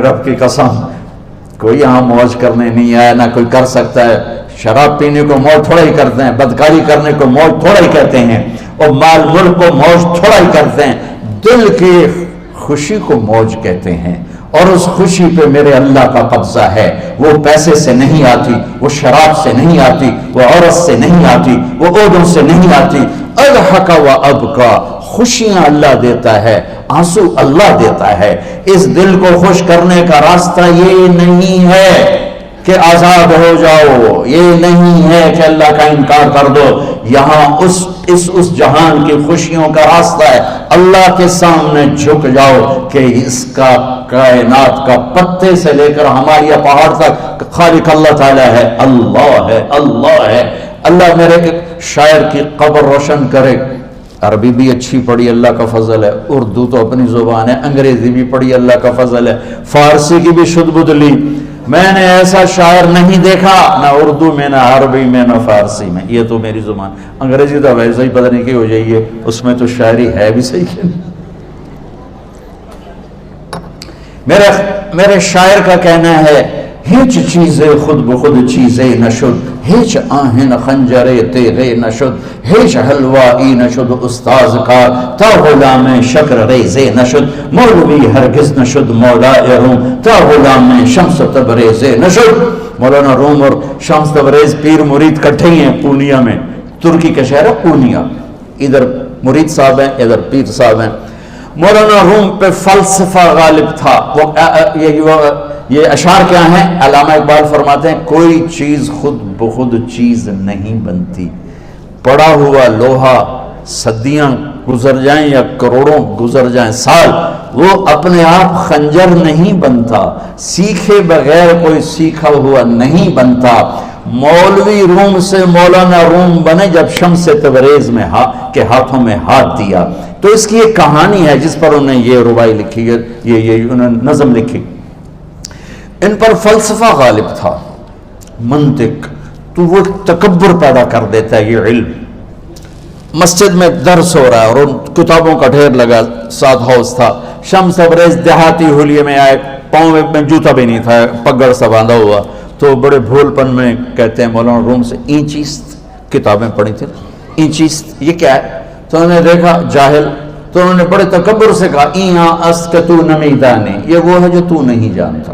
رب کی قسم کوئی یہاں موج کرنے نہیں آیا، نہ کوئی کر سکتا ہے۔ شراب پینے کو موج تھوڑا ہی کرتے ہیں، بدکاری کرنے کو موج تھوڑا ہی کہتے ہیں، اور مال ملک کو موج تھوڑا ہی کرتے ہیں، دل کی خوشی کو موج کہتے ہیں۔ اور اس خوشی پہ میرے اللہ کا قبضہ ہے، وہ پیسے سے نہیں آتی، وہ شراب سے نہیں آتی، وہ عورت سے نہیں آتی، وہ عہدوں سے نہیں آتی۔ اضحک و ابکا، خوشیاں اللہ دیتا ہے، آنسو اللہ دیتا ہے۔ اس دل کو خوش کرنے کا راستہ یہ نہیں ہے کہ آزاد ہو جاؤ، یہ نہیں ہے کہ اللہ کا انکار کر دو۔ یہاں اس جہان کی خوشیوں کا راستہ ہے، اللہ کے سامنے جھک جاؤ کہ اس کا کائنات کا پتے سے لے کر ہماری پہاڑ تک خالق اللہ تعالیٰ ہے، اللہ ہے، اللہ ہے۔ اللہ میرے شاعر کی قبر روشن کرے۔ عربی بھی اچھی پڑھی، اللہ کا فضل ہے، اردو تو اپنی زبان ہے، انگریزی بھی پڑھی، اللہ کا فضل ہے، فارسی کی بھی شد بد لی۔ میں نے ایسا شاعر نہیں دیکھا، نہ اردو میں، نہ عربی میں، نہ فارسی میں، یہ تو میری زبان۔ انگریزی تو ویسے ہی پتہ نہیں کی ہو جائیے، اس میں تو شاعری ہے بھی صحیح ہے۔ میرے شاعر کا کہنا ہے، ہیچ چیزیں خود بخود چیزیں نشد، ہیچ آہن خنجرے تیغے نشد، ہیچ حلوائی نشد استاذ کا، تا غلام شکر ریزے نشد، مولوی ہرگز نشد مولا روم، تا غلام شمس تبریز نشد۔ مولانا روم اور شمس تبریز پیر مرید کٹھے ہی ہیں پونیا میں، ترکی کا شہر ہے پونیا، ادھر مرید صاحب ہیں، ادھر پیر صاحب ہیں۔ مولانا روم پہ فلسفہ غالب تھا۔ یہ اشعار کیا ہیں؟ علامہ اقبال فرماتے ہیں، کوئی چیز خود بخود چیز نہیں بنتی، پڑا ہوا لوہا صدیاں گزر جائیں یا کروڑوں گزر جائیں سال، وہ اپنے آپ خنجر نہیں بنتا، سیکھے بغیر کوئی سیکھا ہوا نہیں بنتا۔ مولوی روم سے مولانا روم بنے جب شمس تبریز میں کے ہاتھوں میں ہاتھ دیا۔ تو اس کی ایک کہانی ہے جس پر انہوں نے یہ ربائی لکھی ہے، یہ انہوں نے نظم لکھی۔ ان پر فلسفہ غالب تھا، منطق، تو وہ تکبر پیدا کر دیتا ہے یہ علم۔ مسجد میں درس ہو رہا ہے اور ان کتابوں کا ڈھیر لگا، ساتھ ہاؤس تھا۔ شمس تبریز دیہاتی حلیے میں آئے، پاؤں میں جوتا بھی نہیں تھا، پگڑ سا باندھا ہوا، تو بڑے بھول پن میں کہتے ہیں مولانا روم سے، اینچیست کتابیں پڑھی تھی، اینچیست یہ کیا ہے؟ تو انہوں نے دیکھا جاہل، تو انہوں نے بڑے تکبر سے کہا، ایہاں است کہ تو نمیدانی، یہ وہ ہے جو تو نہیں جانتا۔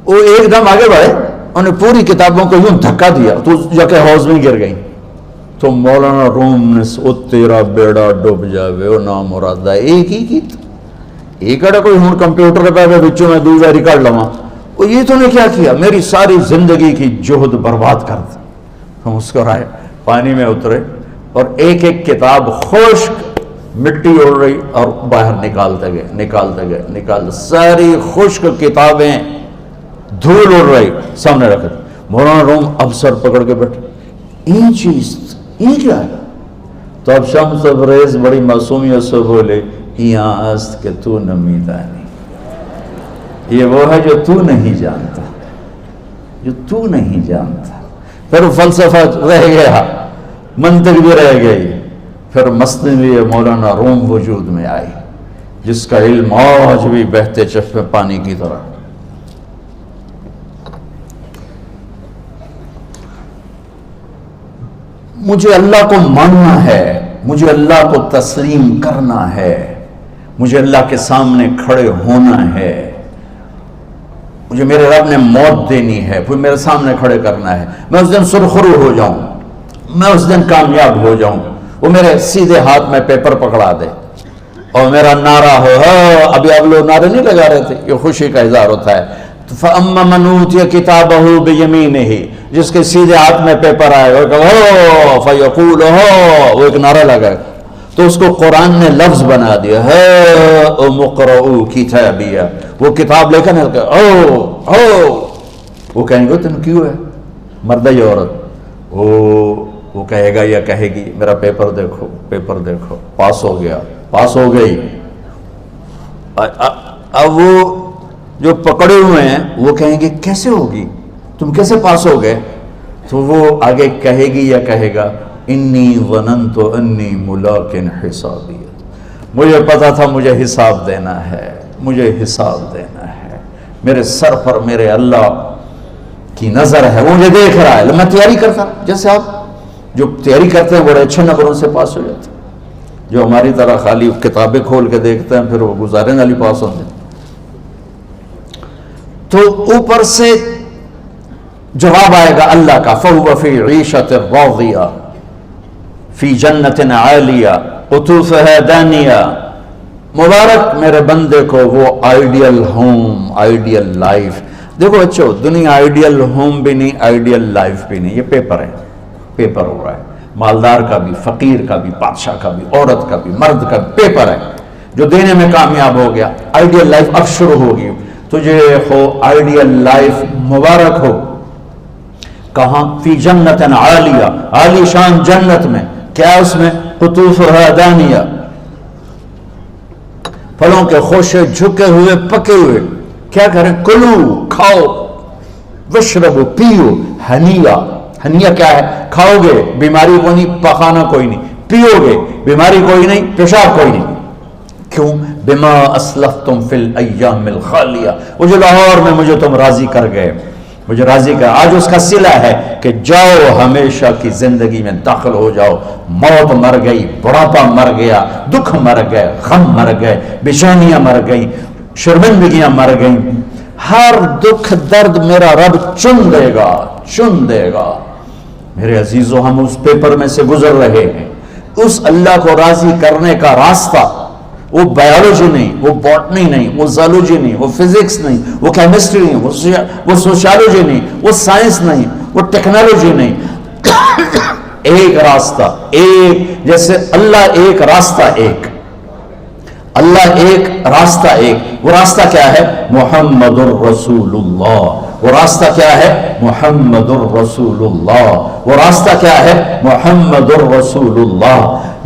وہ ایک دم آگے بڑھے، انہوں نے پوری کتابوں کو یوں دھکا دیا تو جا کے حوض میں گر گئی۔ تو مولانا روم نے او تیرا بیڑا ڈوب جاوے او نام مرادہ ایک ہی کی ایک اڑا کوئی ہوں کمپیوٹر پہ بچوں میں دوسرا ریکارڈ لواں، وہ یہ تو نے کیا کیا، میری ساری زندگی کی جہد برباد کر دی۔ ہم مسکرائے، پانی میں اترے اور ایک ایک کتاب خشک مٹی اڑ رہی اور باہر نکالتے گئے ساری خشک کتابیں دھول اڑ رہی سامنے رکھ دی۔ مولانا روم اب سر پکڑ کے بیٹھے، یہ چیز یہ کیا ہے؟ تو اب شمس تبریز بڑی معصومیت سے بولے، یہاں است کہ تو نمیدانی، یہ وہ ہے جو تو نہیں جانتا، جو تو نہیں جانتا۔ پھر فلسفہ رہ گیا، منطق بھی رہ گئی، پھر مثنوی مولانا روم وجود میں آئی، جس کا علم آج بھی بہتے چشمے پانی کی طرح۔ مجھے اللہ کو ماننا ہے، مجھے اللہ کو تسلیم کرنا ہے، مجھے اللہ کے سامنے کھڑے ہونا ہے، مجھے میرے رب نے موت دینی ہے، پھر میرے سامنے کھڑے کرنا ہے، میں اس دن سرخرو ہو جاؤں، میں اس دن کامیاب ہو جاؤں، وہ میرے سیدھے ہاتھ میں پیپر پکڑا دے اور میرا نعرہ ہو، ابھی اب لوگ نعرے نہیں لگا رہے تھے، یہ خوشی کا اظہار ہوتا ہے۔ فَأَمَّا مَنْ أُوتِيَ كِتَابَهُ بِيَمِينِهِ، جس کے سیدھے ہاتھ میں پیپر آئے اور کہا فَيَقُولُ وہ ایک نعرہ لگائے، تو اس کو قرآن نے لفظ بنا دیا، هَاؤْمُ اقْرَءُوا كِتَابِيَهْ، وہ کتاب لے کر وہ کہیں گے تم کیوں ہے مرد یا عورت، وہ کہے گا یا کہے گی میرا پیپر دیکھو، پیپر دیکھو، پاس ہو گیا، پاس ہو گئی۔ اب وہ جو پکڑے ہوئے ہیں وہ کہیں گے کیسے ہوگی، تم کیسے پاس ہو گئے؟ تو وہ آگے کہے گی یا کہے گا انی ظننت انی ملاق حسابی، مجھے پتا تھا مجھے حساب دینا ہے، مجھے حساب دینا ہے، میرے سر پر میرے اللہ کی نظر ہے، وہ مجھے دیکھ رہا ہے۔ میں تیاری کرتا، جیسے آپ جو تیاری کرتے ہیں بڑے اچھے نمبروں سے پاس ہو جاتے ہیں، جو ہماری طرح خالی کتابیں کھول کے دیکھتے ہیں پھر وہ گزارے والی پاس ہوتے ہیں۔ تو اوپر سے جواب آئے گا اللہ کا، فَهُوَ فِي عِيشَةٍ رَاضِيَةٍ فِي جَنَّةٍ عَالِيَةٍ قُطُوفُهَا دَانِيَةٌ۔ مبارک میرے بندے کو وہ آئیڈیل ہوم، آئیڈیل لائف۔ دیکھو بچو، دنیا آئیڈیل ہوم بھی نہیں، آئیڈیل لائف بھی نہیں، یہ پیپر ہے، پیپر ہو رہا ہے، مالدار کا بھی، فقیر کا بھی، بادشاہ کا بھی، عورت کا بھی، مرد کا بھی پیپر ہے۔ جو دینے میں کامیاب ہو گیا، آئیڈیل لائف اب شروع ہوگی۔ تجھے ہو آئیڈیل لائف مبارک ہو۔ کہاں؟ فی جنت عالیہ، عالی شان جنت میں، کیا اس میں؟ قطوفها دانیہ، پھلوں کے خوشے جھکے ہوئے پکے ہوئے۔ کیا کریں؟ کلو، کھاؤ، وشربو، پیو، ہنیا۔ ہنیا کیا ہے؟ کھاؤ گے بیماری کوئی نہیں، پخانہ کوئی نہیں، پیو گے بیماری کوئی نہیں، پیشاب کوئی نہیں۔ کیوں؟ بما اسلفتم فی الایام الخالیہ، وہ جو لاہور میں مجھے تم راضی کر گئے، مجھے راضی کر، آج اس کا صلہ ہے کہ جاؤ ہمیشہ کی زندگی میں داخل ہو جاؤ۔ موت مر گئی، بڑھاپا مر گیا، دکھ مر گئے، غم مر گئے، بیچینیاں مر گئیں، شرمندگیاں مر گئیں، ہر دکھ درد میرا رب چن دے گا، چن دے گا۔ میرے عزیزو، ہم اس پیپر میں سے گزر رہے ہیں۔ اس اللہ کو راضی کرنے کا راستہ، وہ بایولوجی نہیں، وہ باٹنی نہیں، وہ زالوجی نہیں، وہ فزکس نہیں، وہ کیمسٹری نہیں، وہ سوشیالوجی نہیں، وہ سائنس نہیں، وہ ٹیکنالوجی نہیں۔ ایک راستہ، ایک، جیسے اللہ ایک، راستہ ایک، اللہ ایک، راستہ ایک۔ وہ راستہ کیا ہے؟ محمد الرسول اللہ۔ وہ راستہ کیا ہے؟ محمد الرسول اللہ۔ وہ راستہ کیا ہے؟ محمد الرسول اللہ۔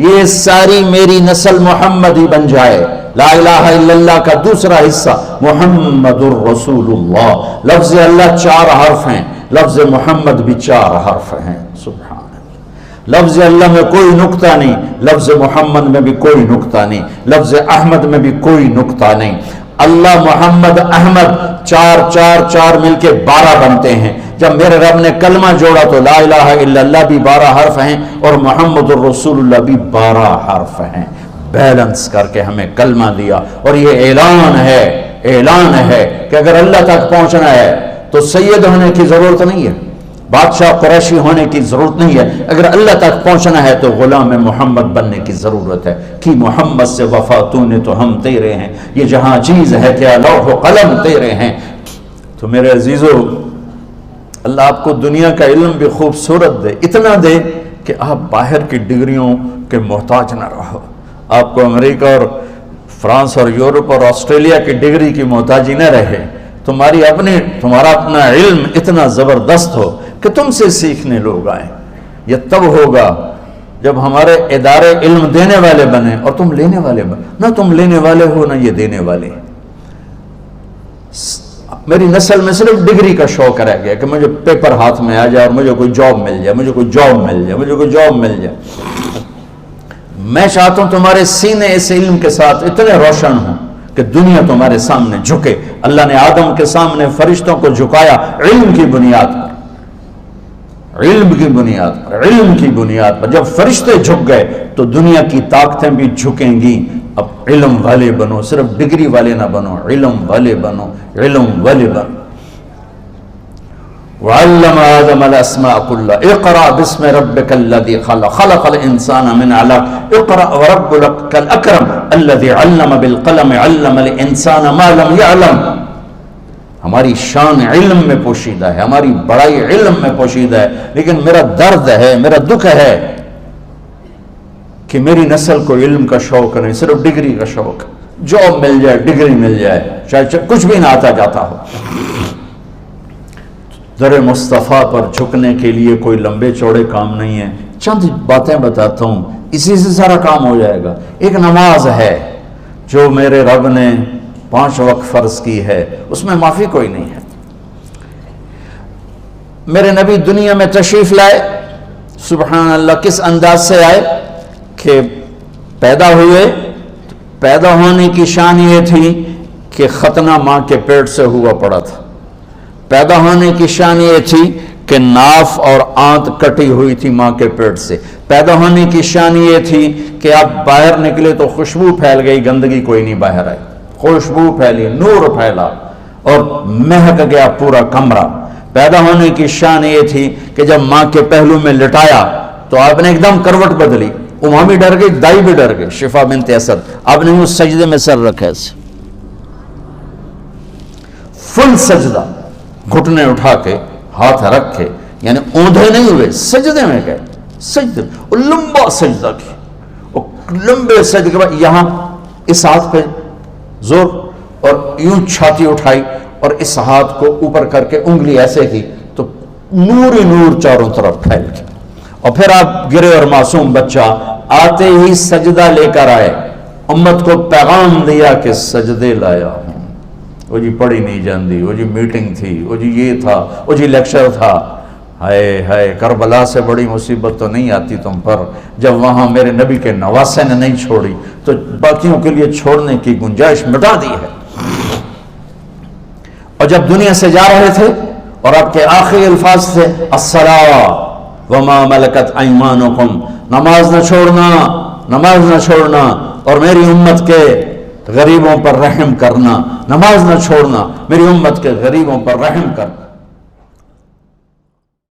یہ ساری میری نسل محمدی بن جائے۔ لا الہ الا اللہ کا دوسرا حصہ محمد الرسول اللہ۔ لفظ اللہ 4 حرف ہیں، لفظ محمد بھی 4 حرف ہیں۔ سبحان اللہ۔ لفظ اللہ میں کوئی نقطہ نہیں، لفظ محمد میں بھی کوئی نقطہ نہیں، لفظ احمد میں بھی کوئی نقطہ نہیں۔ اللہ، محمد، احمد، 4 4 4 مل کے 12 بنتے ہیں۔ جب میرے رب نے کلمہ جوڑا تو لا الہ الا اللہ بھی 12 حرف ہیں اور محمد الرسول اللہ بھی 12 حرف ہیں۔ بیلنس کر کے ہمیں کلمہ دیا، اور یہ اعلان ہے، اعلان ہے کہ اگر اللہ تک پہنچنا ہے تو سید ہونے کی ضرورت نہیں ہے، بادشاہ قریشی ہونے کی ضرورت نہیں ہے۔ اگر اللہ تک پہنچنا ہے تو غلام محمد بننے کی ضرورت ہے۔ کہ محمد سے وفا تو نے تو ہم تیرے ہیں، یہ جہاں چیز ہے کیا لوح و قلم تیرے ہیں۔ تو میرے عزیزو، اللہ آپ کو دنیا کا علم بھی خوبصورت دے، اتنا دے کہ آپ باہر کی ڈگریوں کے محتاج نہ رہو، آپ کو امریکہ اور فرانس اور یورپ اور آسٹریلیا کی ڈگری کی محتاجی نہ رہے، تمہارا اپنا علم اتنا زبردست ہو کہ تم سے سیکھنے لوگ آئیں۔ یہ تب ہوگا جب ہمارے ادارے علم دینے والے بنے اور تم لینے والے بنے، نہ تم لینے والے ہو نہ یہ دینے والے۔ میری نسل میں صرف ڈگری کا شوق رہ گیا کہ مجھے پیپر ہاتھ میں آ جائے اور مجھے کوئی جاب مل جائے، مجھے کوئی جاب مل جائے، مجھے کوئی جاب مل جائے۔ میں چاہتا ہوں تمہارے سینے اس علم کے ساتھ اتنے روشن ہوں کہ دنیا تمہارے سامنے جھکے۔ اللہ نے آدم کے سامنے فرشتوں کو جھکایا علم کی بنیاد پر، علم کی بنیاد پر، علم کی بنیاد پر۔ جب فرشتے جھک گئے تو دنیا کی طاقتیں بھی جھکیں گی۔ اب علم والے بنو، صرف ڈگری والے نہ بنو، علم والے بنو، علم والے بنو۔ وعلم آدم الاسماء كلها اقرأ باسم ربك الذي خلق خلق الانسان من علق اقرأ وربك الاكرم الذي علم بالقلم علم الانسان ما لم يعلم۔ ہماری شان علم میں پوشیدہ ہے، ہماری بڑائی علم میں پوشیدہ ہے، لیکن میرا درد ہے، میرا دکھ ہے کہ میری نسل کو علم کا شوق نہیں، صرف ڈگری کا شوق۔ جاب مل جائے، ڈگری مل جائے، چاہے کچھ بھی نہ آتا جاتا ہو۔ در مصطفیٰ پر جھکنے کے لیے کوئی لمبے چوڑے کام نہیں ہیں، چند باتیں بتاتا ہوں، اسی سے سارا کام ہو جائے گا۔ ایک نماز ہے جو میرے رب نے 5 وقت فرض کی ہے، اس میں معافی کوئی نہیں ہے۔ میرے نبی دنیا میں تشریف لائے، سبحان اللہ، کس انداز سے آئے کہ پیدا ہوئے، پیدا ہونے کی شان یہ تھی کہ ختنہ ماں کے پیٹ سے ہوا پڑا تھا. پیدا ہونے کی شان یہ تھی کہ ناف اور آنت کٹی ہوئی تھی ماں کے پیٹ سے. پیدا ہونے کی شان یہ تھی کہ آپ باہر نکلے تو خوشبو پھیل گئی, گندگی کوئی نہیں باہر آئی, خوشبو پھیلی, نور پھیلا اور مہک گیا پورا کمرہ. پیدا ہونے کی شان یہ تھی کہ جب ماں کے پہلو میں لٹایا تو آپ نے ایک دم کروٹ بدلی. اماں بھی ڈر گئی, دائی بھی ڈر گئی, شفا بنت اسد. آپ نے اس سجدے میں سر رکھا ایسے فل سجدہ, گھٹنے اٹھا کے ہاتھ رکھے, یعنی اوندھے نہیں ہوئے, سجدے میں گئے. سجدے اور لمبا سجدہ کیا, اور لمبے سجدے کے بعد یہاں اس ہاتھ پہ زور اور یوں چھاتی اٹھائی اور اس ہاتھ کو اوپر کر کے انگلی ایسے کی تو نور ہی نور چاروں طرف پھیل گیا. اور پھر آپ گرے اور معصوم بچہ آتے ہی سجدہ لے کر آئے, امت کو پیغام دیا کہ سجدے لایا ہوں. وہ جی پڑھی نہیں جاندی, وہ جی میٹنگ تھی, وہ جی یہ تھا, وہ جی لیکچر تھا. ہائے ہائے, کربلا سے بڑی مصیبت تو نہیں آتی تم پر جب وہاں میرے نبی کے نواسے نے نہیں چھوڑی تو باقیوں کے لیے چھوڑنے کی گنجائش مٹا دی ہے. اور جب دنیا سے جا رہے تھے اور آپ کے آخری الفاظ تھے الصلاۃ وما ملکت ایمانکم, نماز نہ چھوڑنا, نماز نہ چھوڑنا, اور میری امت کے غریبوں پر رحم کرنا, نماز نہ چھوڑنا, میری امت کے غریبوں پر رحم کرنا.